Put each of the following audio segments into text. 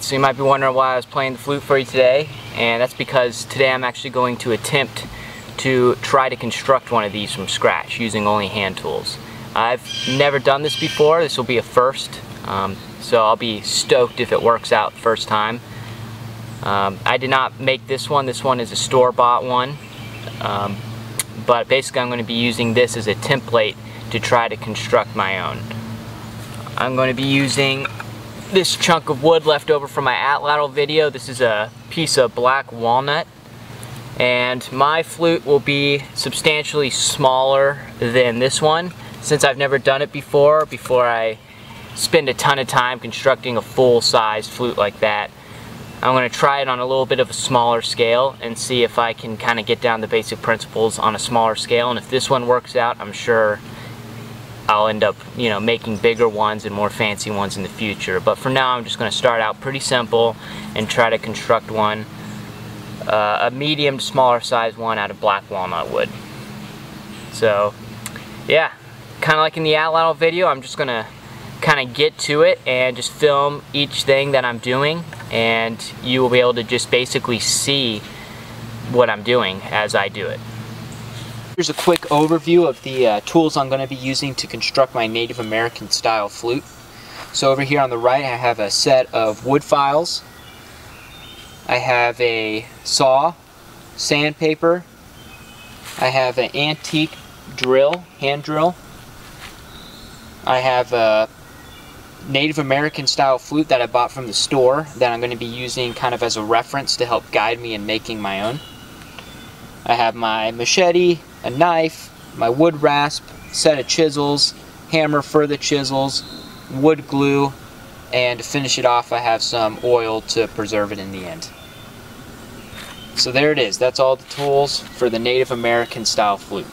So you might be wondering why I was playing the flute for you today, and that's because today I'm actually going to attempt to try to construct one of these from scratch using only hand tools. I've never done this before. This will be a first, so I'll be stoked if it works out first time. I did not make this one. This one is a store-bought one, but basically I'm going to be using this as a template to try to construct my own. I'm going to be using this chunk of wood left over from my atlatl video. This is a piece of black walnut, and my flute will be substantially smaller than this one since I've never done it before I spend a ton of time constructing a full-size flute like that. I'm going to try it on a little bit of a smaller scale and see if I can kind of get down the basic principles on a smaller scale, and if this one works out, I'm sure I'll end up, making bigger ones and more fancy ones in the future. But for now, I'm just going to start out pretty simple and try to construct one, a medium to smaller size one out of black walnut wood. So, yeah, kind of like in the atlatl video, I'm just going to kind of get to it and just film each thing that I'm doing, and you will be able to just basically see what I'm doing as I do it. Here's a quick overview of the tools I'm going to be using to construct my Native American style flute. So over here on the right I have a set of wood files. I have a saw, sandpaper, I have an antique drill, hand drill. I have a Native American style flute that I bought from the store that I'm going to be using kind of as a reference to help guide me in making my own. I have my machete, a knife, my wood rasp, set of chisels, hammer for the chisels, wood glue, and to finish it off I have some oil to preserve it in the end. So there it is. That's all the tools for the Native American style flute.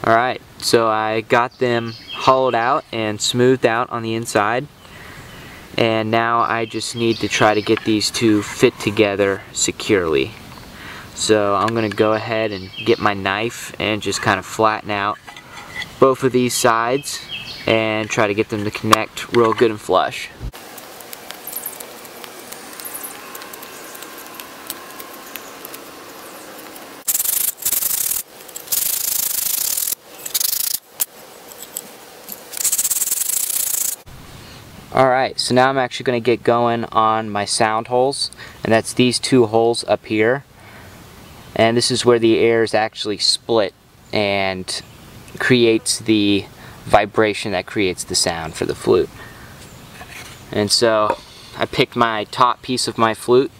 Alright, so I got them hollowed out and smoothed out on the inside, and now I just need to try to get these to fit together securely. So I'm going to go ahead and get my knife and just kind of flatten out both of these sides and try to get them to connect real good and flush. Alright, so now I'm actually going to get going on my sound holes, and that's these two holes up here. And this is where the air is actually split and creates the vibration that creates the sound for the flute. And so I picked my top piece of my flute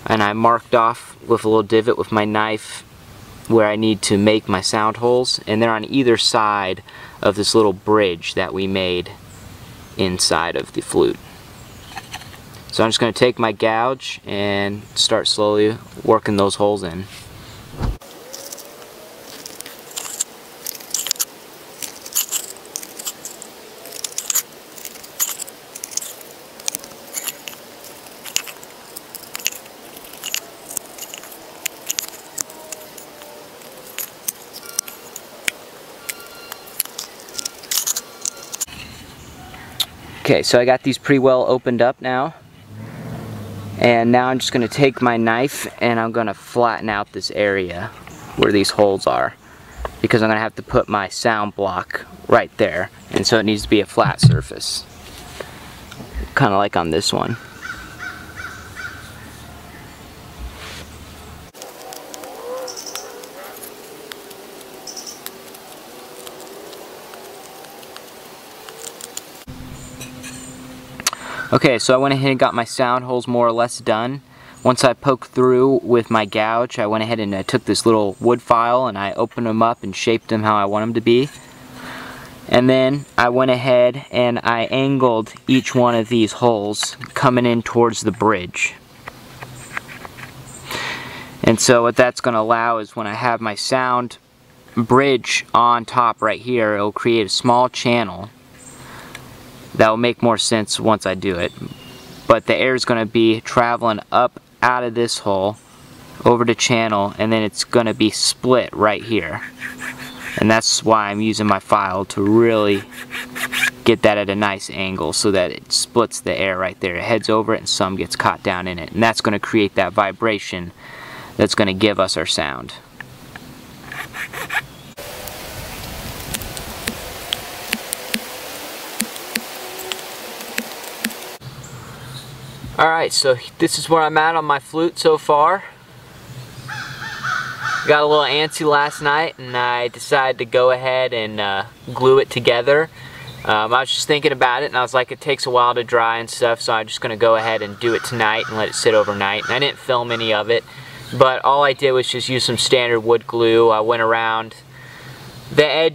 and I marked off with a little divot with my knife where I need to make my sound holes, and they're on either side of this little bridge that we made inside of the flute. So I'm just going to take my gouge and start slowly working those holes in. Okay, so I got these pretty well opened up now, and now I'm just going to take my knife and I'm going to flatten out this area where these holes are, because I'm going to have to put my sound block right there, and so it needs to be a flat surface, kind of like on this one. Okay, so I went ahead and got my sound holes more or less done. Once I poked through with my gouge, I went ahead and I took this little wood file and I opened them up and shaped them how I want them to be. And then I went ahead and I angled each one of these holes coming in towards the bridge. And so what that's going to allow is when I have my sound bridge on top right here, it'll create a small channel. That will make more sense once I do it. But the air is going to be traveling up out of this hole over the channel, and then it's going to be split right here. And that's why I'm using my file to really get that at a nice angle so that it splits the air right there. It heads over it and some gets caught down in it. And that's going to create that vibration that's going to give us our sound. Alright, so this is where I'm at on my flute so far. Got a little antsy last night and I decided to go ahead and glue it together. I was just thinking about it and I was like, it takes a while to dry and stuff, so I'm just going to go ahead and do it tonight and let it sit overnight. And I didn't film any of it, but all I did was just use some standard wood glue. I went around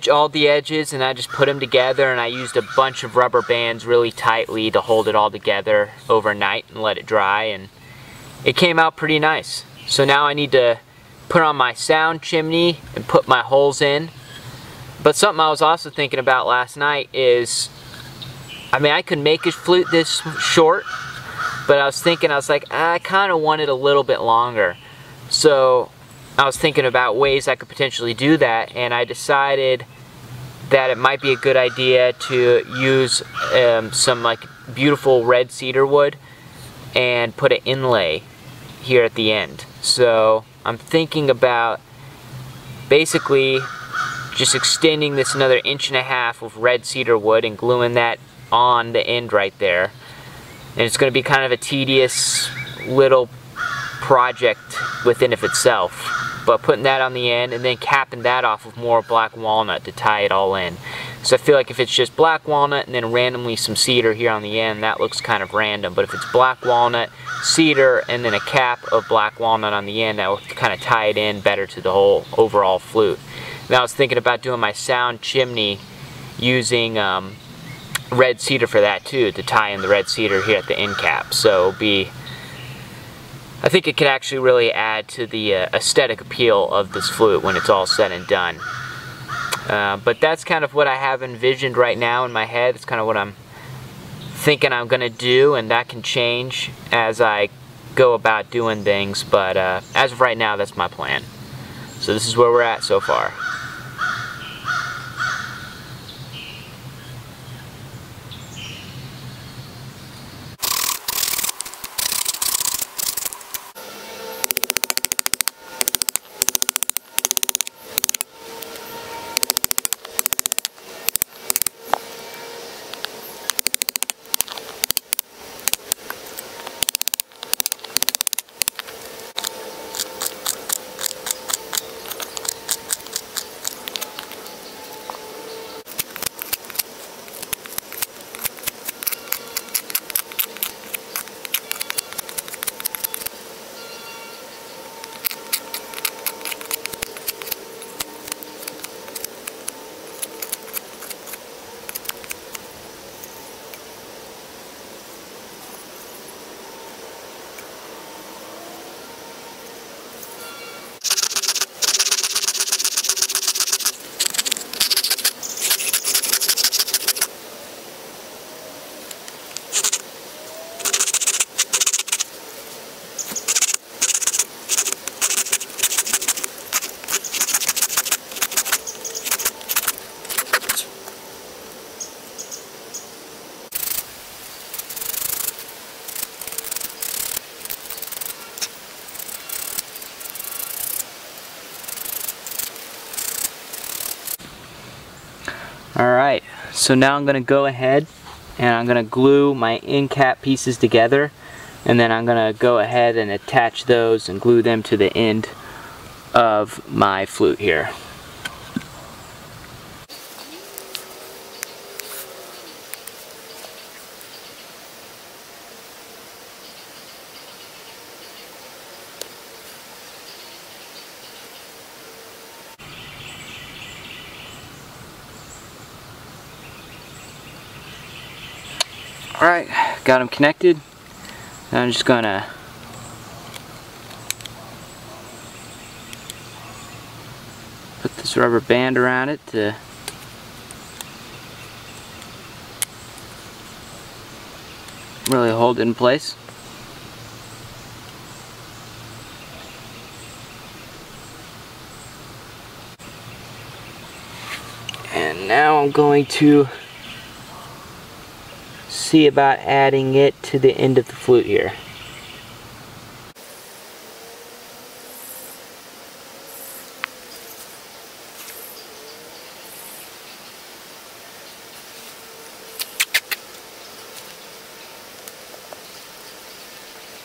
all the edges, and I just put them together, and I used a bunch of rubber bands really tightly to hold it all together overnight and let it dry, and it came out pretty nice. So now I need to put on my sound chimney and put my holes in. But something I was also thinking about last night is, I mean, I could make a flute this short, but I was thinking, I was like, I kind of want it a little bit longer. So I was thinking about ways I could potentially do that, and I decided that it might be a good idea to use some like beautiful red cedar wood and put an inlay here at the end. So I'm thinking about basically just extending this another 1.5 inches with red cedar wood and gluing that on the end right there. And it's going to be kind of a tedious little project within of itself. But putting that on the end and then capping that off with more black walnut to tie it all in. So I feel like if it's just black walnut and then randomly some cedar here on the end, that looks kind of random. But if it's black walnut, cedar, and then a cap of black walnut on the end, that will kind of tie it in better to the whole overall flute. Now I was thinking about doing my sound chimney using red cedar for that too, to tie in the red cedar here at the end cap. So it'll be, I think it could actually really add to the aesthetic appeal of this flute when it's all said and done. But that's kind of what I have envisioned right now in my head. It's kind of what I'm thinking I'm going to do, and that can change as I go about doing things. But as of right now, that's my plan. So this is where we're at so far. Alright, so now I'm going to go ahead and I'm going to glue my end cap pieces together, and then I'm going to go ahead and attach those and glue them to the end of my flute here. Alright, got them connected. Now I'm just gonna put this rubber band around it to really hold it in place. And now I'm going to see about adding it to the end of the flute here.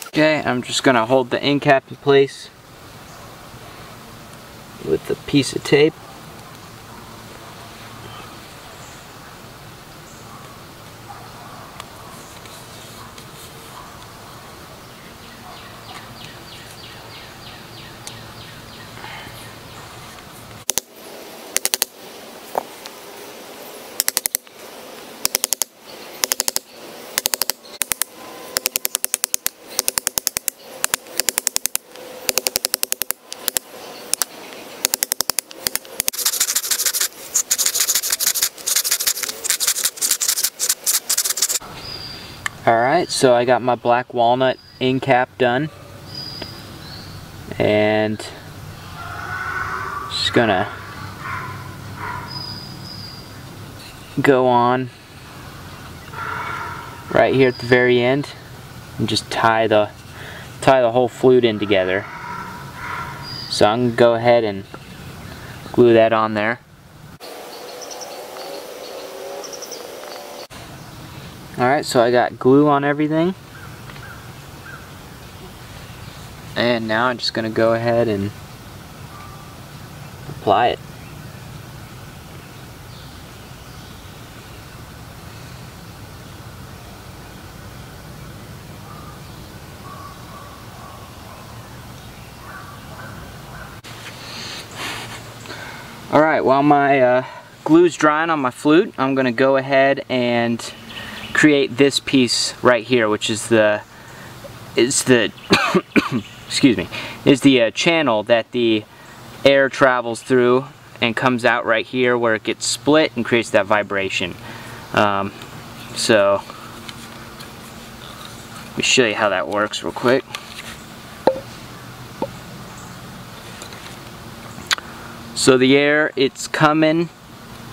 Okay, I'm just going to hold the end cap in place with a piece of tape. Alright, so I got my black walnut end cap done, and just gonna go on right here at the very end and just tie the whole flute in together. So I'm gonna go ahead and glue that on there. Alright, so I got glue on everything, and now I'm just going to go ahead and apply it. Alright, while my glue's drying on my flute, I'm going to go ahead and create this piece right here, which is the excuse me, is the channel that the air travels through and comes out right here where it gets split and creates that vibration. So let me show you how that works real quick. So the air, it's coming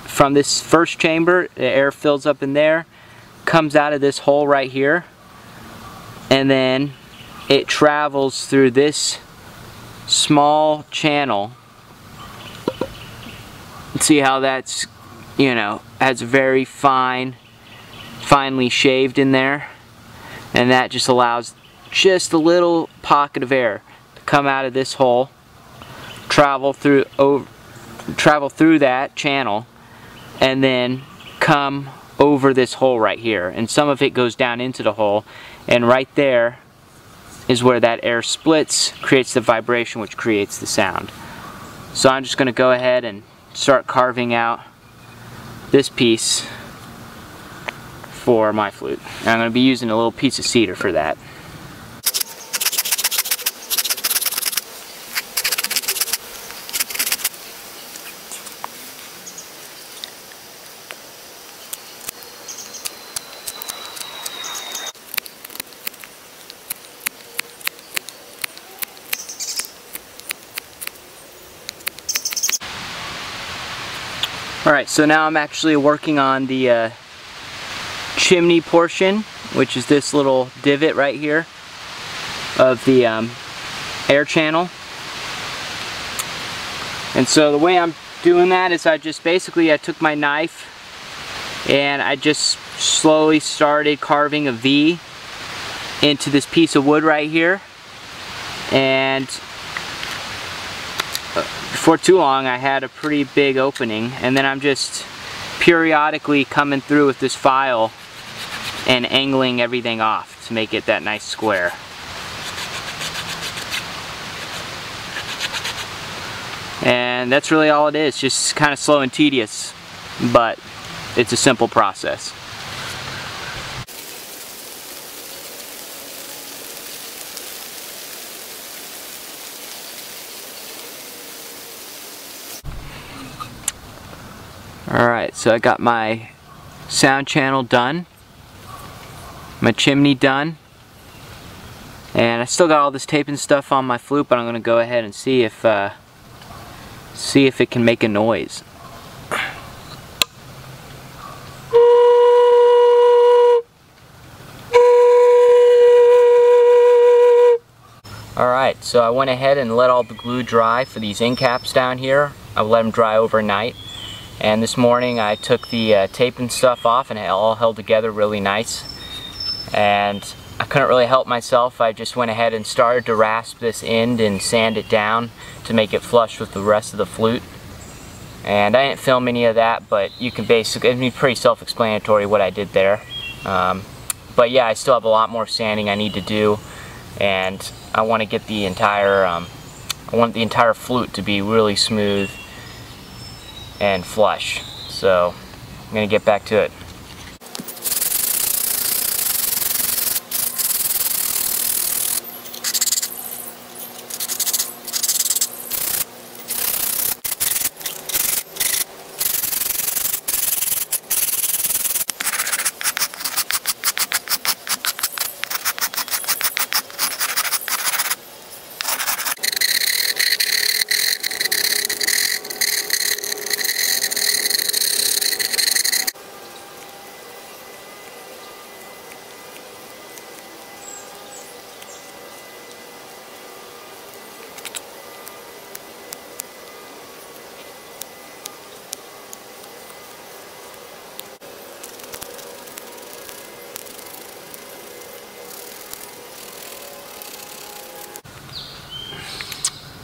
from this first chamber, the air fills up in there, comes out of this hole right here, and then it travels through this small channel. See how that's, you know, has very finely shaved in there, and that just allows just a little pocket of air to come out of this hole, travel through that channel, and then come over this hole right here, and some of it goes down into the hole, and right there is where that air splits, creates the vibration, which creates the sound. So I'm just going to go ahead and start carving out this piece for my flute. And I'm going to be using a little piece of cedar for that. Alright, so now I'm actually working on the chimney portion, which is this little divot right here of the air channel. And so the way I'm doing that is I took my knife And I just slowly started carving a V into this piece of wood right here. And before too long I had a pretty big opening, and then I'm just periodically coming through with this file and angling everything off to make it that nice square. And that's really all it is, just kind of slow and tedious, but it's a simple process. Alright, so I got my sound channel done, my chimney done, and I still got all this tape and stuff on my flute, but I'm going to go ahead and see if it can make a noise. Alright, so I went ahead and let all the glue dry for these end caps down here. I let them dry overnight. And this morning I took the tape and stuff off, and it all held together really nice. And I couldn't really help myself. I just went ahead and started to rasp this end and sand it down to make it flush with the rest of the flute. And I didn't film any of that, but you can basically, it's pretty self-explanatory what I did there. But yeah, I still have a lot more sanding I need to do, and I want to get the entire, I want the entire flute to be really smooth and flush. So I'm going to get back to it.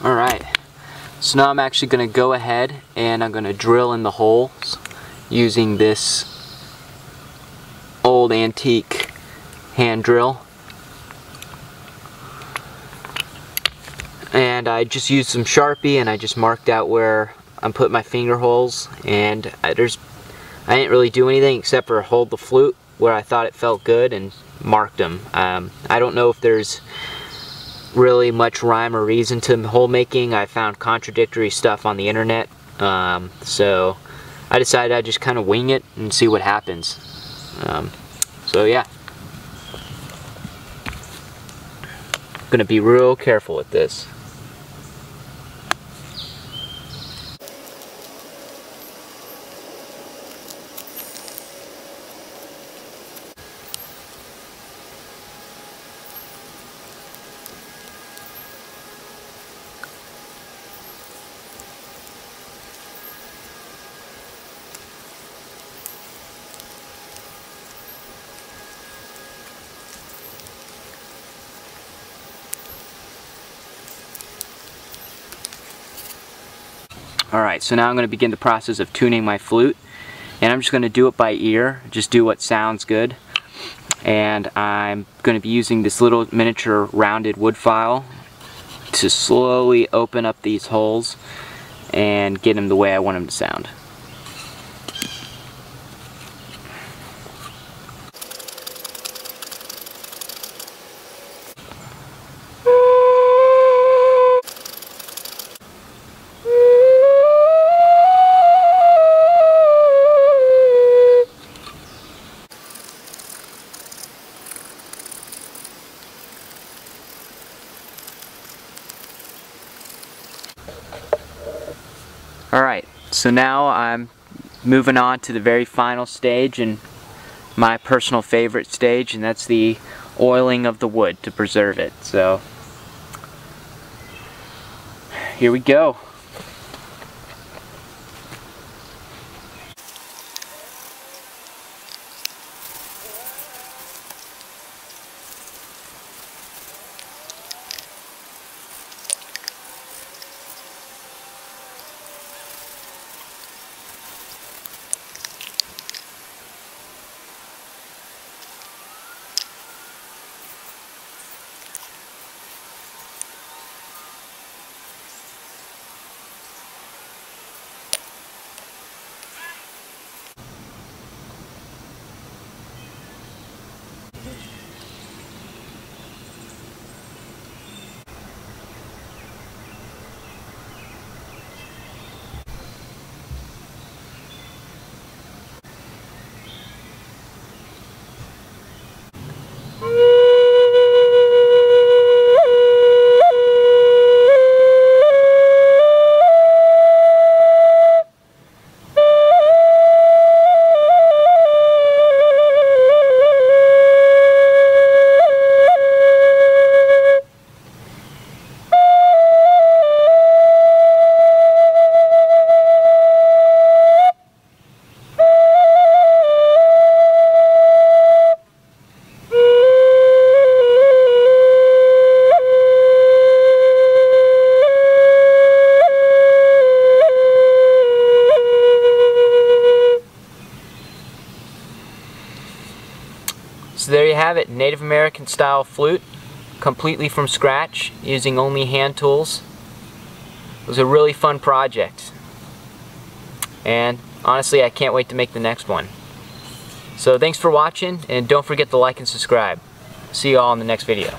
Alright, so now I'm actually going to go ahead and I'm going to drill in the holes using this old antique hand drill. And I just used some Sharpie and I just marked out where I'm putting my finger holes, and I didn't really do anything except for hold the flute where I thought it felt good and marked them. I don't know if there's really much rhyme or reason to hole making. I found contradictory stuff on the internet, so I decided I'd just kind of wing it and see what happens. So yeah, gonna be real careful with this. Alright, so now I'm going to begin the process of tuning my flute, and I'm just going to do it by ear, just do what sounds good. And I'm going to be using this little miniature rounded wood file to slowly open up these holes and get them the way I want them to sound. Alright, so now I'm moving on to the very final stage, and my personal favorite stage, and that's the oiling of the wood to preserve it. So here we go. have it, Native American style flute, completely from scratch, using only hand tools. It was a really fun project. And honestly, I can't wait to make the next one. So thanks for watching, and don't forget to like and subscribe. See you all in the next video.